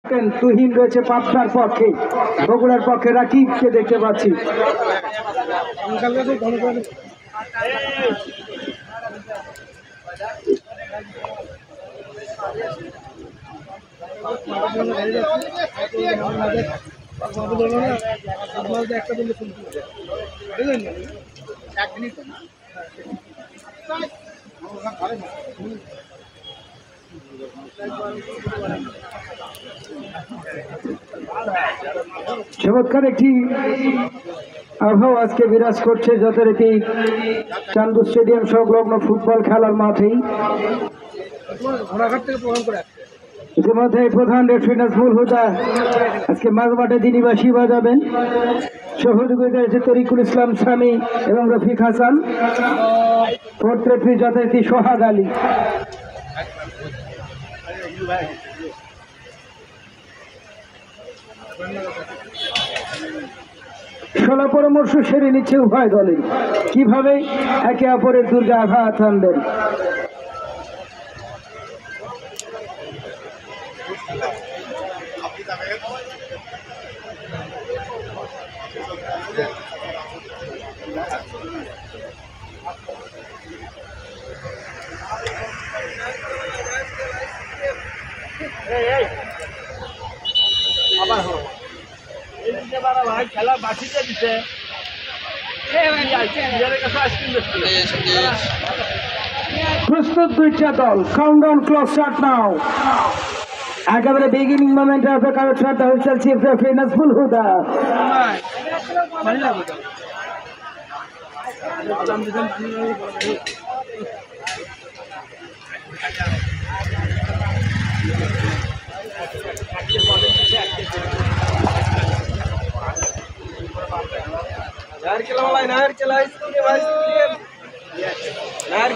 তুহিন রয়েছে পাবনার পক্ষে, বগুড়ার পক্ষে রাকিবকে দেখতে পাচ্ছি। চমৎকার একটি আবহাওয়া আজকে বিরাজ করছে যথারীতি চান্দু স্টেডিয়াম সংলগ্ন ফুটবল খেলার মাঠেই। ইতিমধ্যে প্রধান রেফারি নাজমুল হুদা আজকে মাঝ মাঠে যিনি বাঁশি বাজাবেন, সহযোগিতা রয়েছে তরিকুল ইসলাম সামি এবং রফিক হাসান, ফোর্থ রেফারি যথারীতি সোহাগ আলী। ষোলো পরামর্শ সেরে নিচ্ছে উভয় দলে, কিভাবে একে অপরের দুর্গে আঘাত আনবেন। খেলা বাঁচিতে দিতে প্রস্তুত দুইটা দল। Countdown clock start now. একেবারে beginning moment of the count shot হচ্ছে চিফ রেফারি নাজমুল হুদা। यार चला वाला यार चला इसको के भाई यार